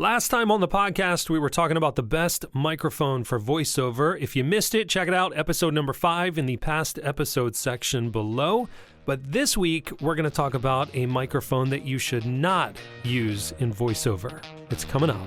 Last time on the podcast, we were talking about the best microphone for voiceover. If you missed it, check it out, episode number 5 in the past episodes section below. But this week, we're going to talk about a microphone that you should not use in voiceover. It's coming up.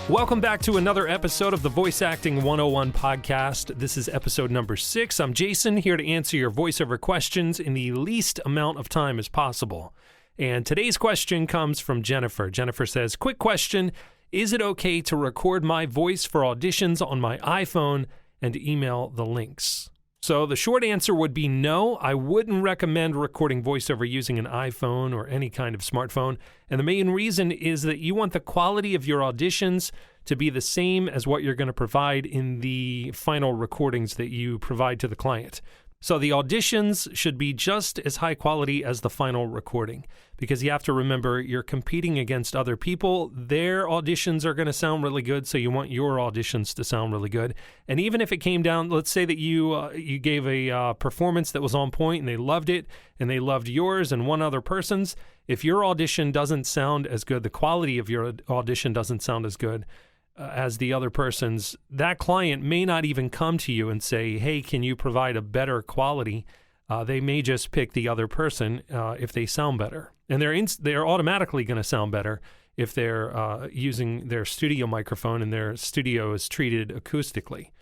Welcome back to another episode of the Voice Acting 101 podcast. This is episode number 6. I'm Jason, here to answer your voiceover questions in the least amount of time as possible. And today's question comes from Jennifer. Jennifer says, quick question, is it okay to record my voice for auditions on my iPhone and email the links? So the short answer would be no. I wouldn't recommend recording voiceover using an iPhone or any kind of smartphone. And the main reason is that you want the quality of your auditions to be the same as what you're going to provide in the final recordings that you provide to the client. So the auditions should be just as high quality as the final recording, because you have to remember you're competing against other people. Their auditions are going to sound really good, so you want your auditions to sound really good. And even if it came down, let's say that you gave a performance that was on point and they loved it, and they loved yours and one other person's, if your audition doesn't sound as good, the quality of your audition doesn't sound as good as the other person's, that client may not even come to you and say, hey, can you provide a better quality? They may just pick the other person if they sound better. And they're automatically going to sound better if they're using their studio microphone and their studio is treated acoustically.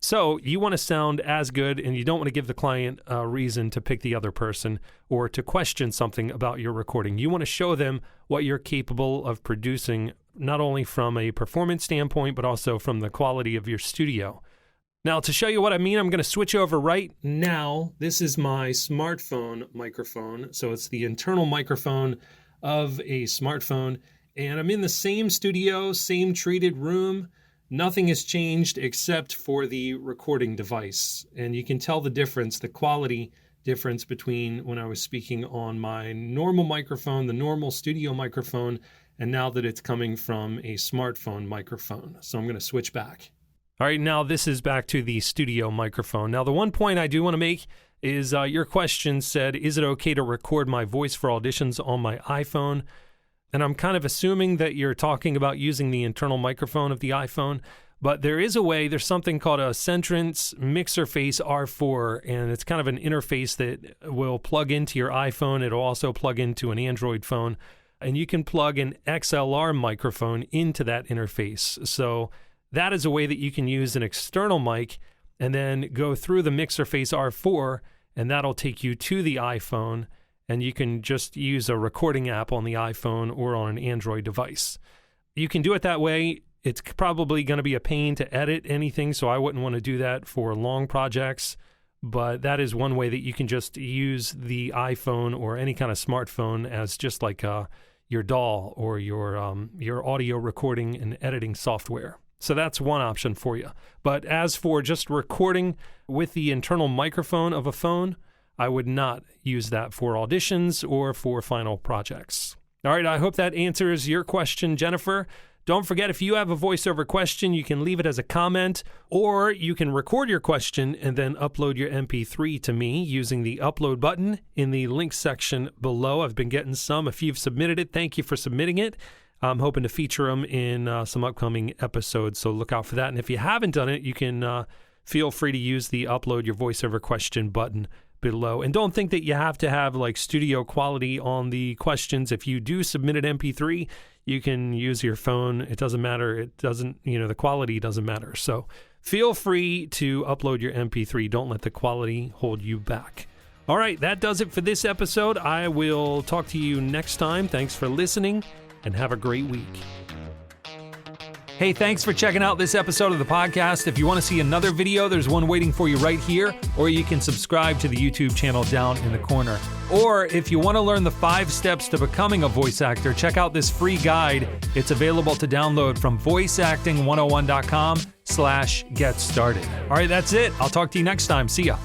So you want to sound as good, and you don't want to give the client a reason to pick the other person or to question something about your recording. You want to show them what you're capable of producing, not only from a performance standpoint, but also from the quality of your studio. Now, to show you what I mean, I'm going to switch over right now. This is my smartphone microphone. So it's the internal microphone of a smartphone. And I'm in the same studio, same treated room. Nothing has changed except for the recording device. And you can tell the difference, the quality difference between when I was speaking on my normal microphone, the normal studio microphone, and now that it's coming from a smartphone microphone. So I'm going to switch back. All right, now this is back to the studio microphone. Now, the one point I do want to make is your question said, is it okay to record my voice for auditions on my iPhone? And I'm kind of assuming that you're talking about using the internal microphone of the iPhone, but there is a way. There's something called a Centrance MixerFace R4, and it's kind of an interface that will plug into your iPhone. It'll also plug into an Android phone, and you can plug an XLR microphone into that interface. So that is a way that you can use an external mic and then go through the MixerFace R4, and that'll take you to the iPhone, and you can just use a recording app on the iPhone or on an Android device. You can do it that way. It's probably going to be a pain to edit anything, so I wouldn't want to do that for long projects, but that is one way that you can just use the iPhone or any kind of smartphone as just like your DAW or your audio recording and editing software. So that's one option for you. But as for just recording with the internal microphone of a phone, I would not use that for auditions or for final projects. All right, I hope that answers your question, Jennifer. Don't forget, if you have a voiceover question, you can leave it as a comment, or you can record your question and then upload your MP3 to me using the upload button in the link section below. I've been getting some. If you've submitted it, thank you for submitting it. I'm hoping to feature them in some upcoming episodes, so look out for that. And if you haven't done it, you can feel free to use the upload your voiceover question button below. And don't think that you have to have like studio quality on the questions. If you do submit an MP3, you can use your phone. It doesn't matter. It doesn't, the quality doesn't matter. So feel free to upload your MP3. Don't let the quality hold you back. All right, that does it for this episode. I will talk to you next time. Thanks for listening, and have a great week. Hey, thanks for checking out this episode of the podcast. If you want to see another video, there's one waiting for you right here, or you can subscribe to the YouTube channel down in the corner. Or if you want to learn the 5 steps to becoming a voice actor, check out this free guide. It's available to download from voiceacting101.com/get started. All right, that's it. I'll talk to you next time. See ya.